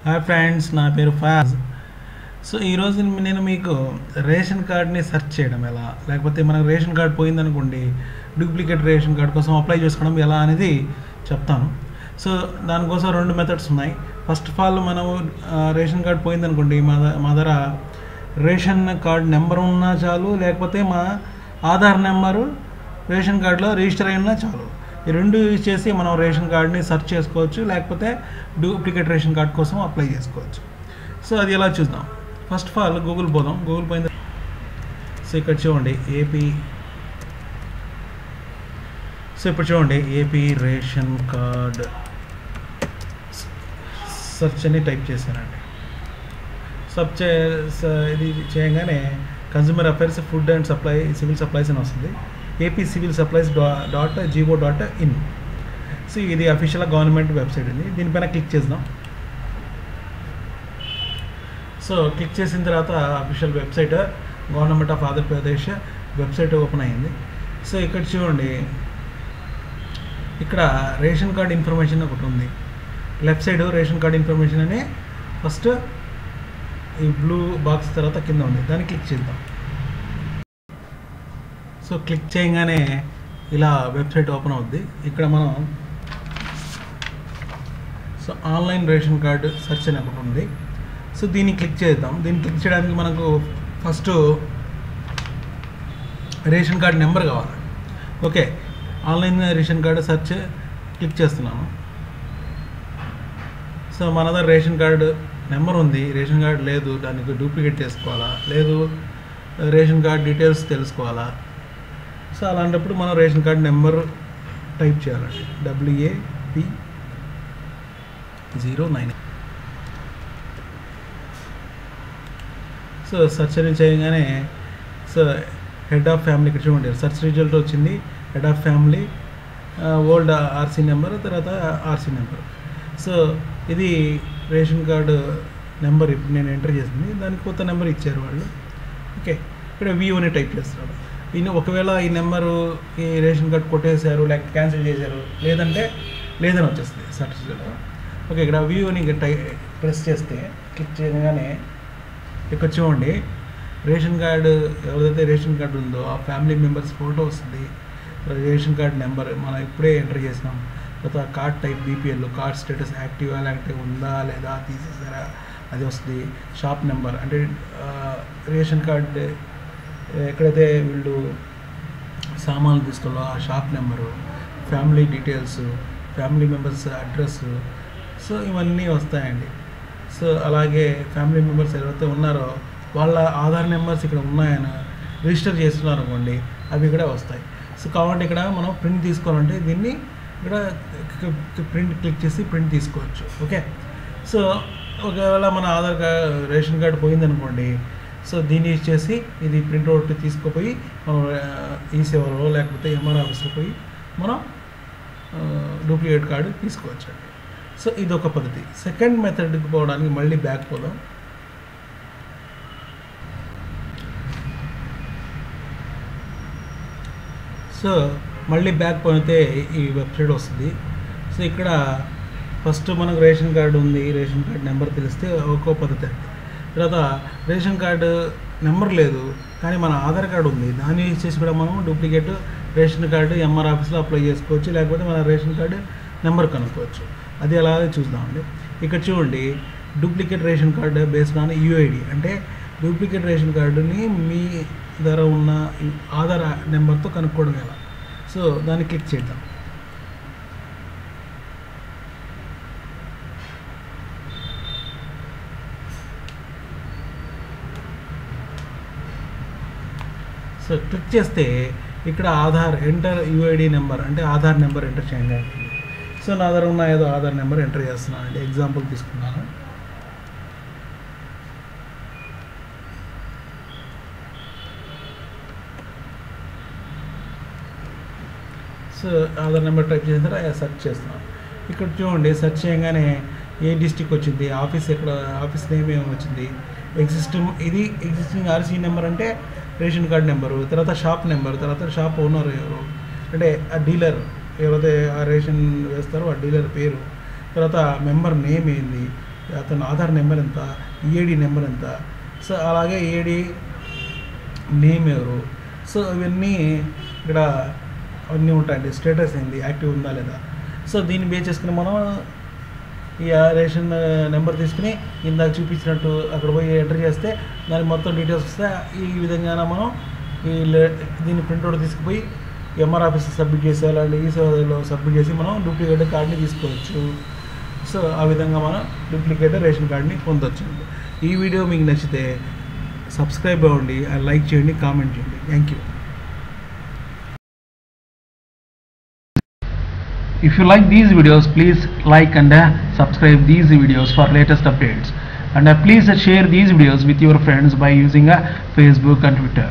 Hi friends, నా పేరు Fayaz. So ఈరోజు నేను మీకు రేషన్ కార్డ్ని సెర్చ్ చేయడం ఎలా, లేకపోతే మనకు రేషన్ కార్డ్ పోయిందనుకోండి డూప్లికేట్ రేషన్ కార్డ్ కోసం అప్లై చేసుకోవడం ఎలా అనేది చెప్తాను. సో దానికోసం రెండు మెథడ్స్ ఉన్నాయి. ఫస్ట్ ఆఫ్ ఆల్ మనం రేషన్ కార్డ్ పోయిందనుకోండి, మా దగ్గర రేషన్ కార్డ్ నెంబర్ ఉన్నా చాలు, లేకపోతే మా ఆధార్ నెంబరు రేషన్ కార్డులో రిజిస్టర్ అయినా చాలు. ఈ రెండు యూజ్ చేసి మనం రేషన్ కార్డ్ని సెర్చ్ చేసుకోవచ్చు, లేకపోతే డూప్లికేట్ రేషన్ కార్డ్ కోసం అప్లై చేసుకోవచ్చు. సో అది ఎలా చూద్దాం. ఫస్ట్ ఆఫ్ ఆల్ గూగుల్ పోదాం. గూగుల్ పోయిన సో ఇక్కడ చూడండి ఏపీ. సో ఇప్పుడు చూడండి ఏపీ రేషన్ కార్డ్ సెర్చ్ అని టైప్ చేశానండి. ఇది చేయగానే consumer affairs, food and supply, civil supplies అని వస్తుంది. AP civil supplies .go.in. So ఇది అఫీషియల్ గవర్నమెంట్ వెబ్సైట్ అండి. దీనిపైన క్లిక్ చేద్దాం. సో క్లిక్ చేసిన తర్వాత official website government of Andhra Pradesh website open అయ్యింది. సో ఇక్కడ చూడండి, ఇక్కడ రేషన్ కార్డ్ ఇన్ఫర్మేషన్ ఒకటి ఉంది. Left side ration card information అని ఫస్ట్ ఈ బ్లూ బాక్స్ తర్వాత కింద ఉంది, దాన్ని క్లిక్ చేద్దాం. సో క్లిక్ చేయగానే ఇలా వెబ్సైట్ ఓపెన్ అవుద్ది. ఇక్కడ మనం so online ration card search అని ఒకటి ఉంది. సో దీన్ని క్లిక్ చేద్దాం. దీన్ని క్లిక్ చేయడానికి మనకు ఫస్ట్ రేషన్ కార్డు నెంబర్ కావాలి. Okay, online ration card search click చేస్తున్నాను. సో మన దగ్గర రేషన్ కార్డు నెంబర్ ఉంది, రేషన్ కార్డు లేదు, దానికి డూప్లికేట్ చేసుకోవాలా, లేదు రేషన్ కార్డు డీటెయిల్స్ తెలుసుకోవాలా. సో అలాంటప్పుడు మనం రేషన్ కార్డు నెంబర్ టైప్ చేయాలండి. WAP09. సో సెర్చ్ అని చేయగానే సో హెడ్ ఆఫ్ ఫ్యామిలీ ఇక్కడ చూడండి, సెర్చ్ రిజల్ట్ వచ్చింది. Head of family, old RC number, తర్వాత ఆర్సీ నెంబర్. సో ఇది రేషన్ కార్డు నెంబర్ ఇప్పుడు నేను ఎంటర్ చేసింది, దానికి కొత్త నెంబర్ ఇచ్చారు వాళ్ళు. ఓకే, ఇక్కడ VOని టైప్ చేస్తున్నాడు. ఒకవేళ ఈ నెంబరు ఈ రేషన్ కార్డ్ కొట్టేశారు, లేకపోతే క్యాన్సిల్ చేశారు, లేదంటే లేదని వచ్చేస్తుంది సెర్చ్ రిజల్ట్. ఓకే, ఇక్కడ VOని ప్రెస్ చేస్తే క్లిక్ చేయగానే ఇక్కడ చూడండి రేషన్ కార్డు, ఎవరైతే రేషన్ కార్డు ఉందో ఆ ఫ్యామిలీ మెంబర్స్ ఫోటో వస్తుంది. రేషన్ కార్డ్ నెంబర్ మనం ఇప్పుడే ఎంటర్ చేసినాం. తర్వాత card type BPL, card status Activa లేకపోతే ఉందా లేదా తీసేసారా అది వస్తుంది. షాప్ నెంబర్ అంటే రేషన్ కార్డ్ ఎక్కడైతే వీళ్ళు సామాన్లు తీసుకోవాలో ఆ shop number, family details, family members address. So ఇవన్నీ వస్తాయండి. సో అలాగే ఫ్యామిలీ మెంబర్స్ ఎవరైతే ఉన్నారో వాళ్ళ ఆధార్ నెంబర్స్ ఇక్కడ ఉన్నాయని రిజిస్టర్ చేస్తున్నారు అనుకోండి, అవి ఇక్కడ వస్తాయి. సో కాబట్టి ఇక్కడ మనం ప్రింట్ తీసుకోవాలంటే దీన్ని ఇక్కడ ప్రింట్ క్లిక్ చేసి ప్రింట్ తీసుకోవచ్చు. ఓకే, సో ఒకవేళ మన ఆధార్ కార్డ్ రేషన్ కార్డు పోయిందనుకోండి, సో దీన్ని యూజ్ చేసి ఇది ప్రింట్అవుట్ తీసుకుపోయి మనం ఈ సేవలో లేకపోతే MR ఆఫీస్లో పోయి మనం డూప్లికేట్ కార్డు తీసుకోవచ్చు అండి. సో ఇది ఒక పద్ధతి. సెకండ్ మెథడ్కి పోవడానికి మళ్ళీ బ్యాక్ పోదాం. సో మళ్ళీ బ్యాక్ పోతే ఈ వెబ్సైట్ వస్తుంది. సో ఇక్కడ ఫస్ట్ మనకు రేషన్ కార్డు ఉంది, రేషన్ కార్డు నెంబర్ తెలిస్తే ఒక్కో పద్ధతి అండి. తర్వాత రేషన్ కార్డు నెంబర్ లేదు కానీ మన ఆధార్ కార్డు ఉంది, దాన్ని యూజ్ చేసి కూడా మనం డూప్లికేట్ రేషన్ కార్డు MR ఆఫీస్లో అప్లై చేసుకోవచ్చు, లేకపోతే మన రేషన్ కార్డు నెంబర్ కనుక్కోవచ్చు. అది అలాగే చూద్దామండి. ఇక్కడ చూడండి, duplicate ration card based on UID, అంటే డూప్లికేట్ రేషన్ కార్డుని మీ దగ్గర ఉన్న ఆధార్ నెంబర్తో కనుక్కోవడం ఎలా. సో దాన్ని క్లిక్ చేద్దాం. సో క్లిక్ చేస్తే ఇక్కడ ఆధార్ ఎంటర్ UID నెంబర్ అంటే ఆధార్ నెంబర్ ఎంటర్ చేయండి. సో నా దగ్గర ఉన్న ఏదో ఆధార్ నెంబర్ ఎంటర్ చేస్తున్నాను అండి, ఎగ్జాంపుల్ తీసుకున్నాను. సో ఆధార్ నెంబర్ టైప్ చేసిన తర్వాత సెర్చ్ చేస్తున్నాను. ఇక్కడ చూడండి, సెర్చ్ చేయగానే ఏ డిస్ట్రిక్ట్ వచ్చింది, ఆఫీస్ ఎక్కడ, ఆఫీస్ నేమ్ ఏమి వచ్చింది, ఎగ్జిస్టింగ్ RC నెంబర్ అంటే రేషన్ కార్డ్ నెంబరు, తర్వాత షాప్ నెంబర్, తర్వాత షాప్ ఓనర్ ఎవరు అంటే ఆ డీలర్ ఎవరైతే ఆ రేషన్ వేస్తారో ఆ డీలర్ పేరు, తర్వాత మెంబర్ నేమ్ ఏంది, అతను ఆధార్ నెంబర్ ఎంత, ఈఏడి నెంబర్ ఎంత, సో అలాగే ఈఏడి నేమ్ ఎవరు, సో ఇవన్నీ ఇక్కడ అన్నీ ఉంటాయండి. స్టేటస్ ఏంది, యాక్టివ్ ఉందా లేదా. సో దీన్ని బేస్ చేసుకుని మనం ఈ రేషన్ నెంబర్ తీసుకుని ఇందాక చూపించినట్టు అక్కడ పోయి ఎంటర్ చేస్తే దానికి మొత్తం డీటెయిల్స్ వస్తే ఈ విధంగా మనం దీన్ని ప్రింట్అవుట్ తీసుకుపోయి ఎంఆర్ ఆఫీస్కి సబ్మిట్ చేసి అలాంటి ఈ సేవలో సబ్మిట్ చేసి మనం డూప్లికేట్ కార్డ్ని తీసుకోవచ్చు. సో ఆ విధంగా మనం డూప్లికేట్ రేషన్ కార్డ్ని పొందొచ్చు. ఈ వీడియో మీకు నచ్చితే సబ్స్క్రైబ్ అవ్వండి, లైక్ చేయండి, కామెంట్ చేయండి. Thank you. If you like these videos, please like and subscribe these videos for latest updates, and please share these videos with your friends by using Facebook and Twitter.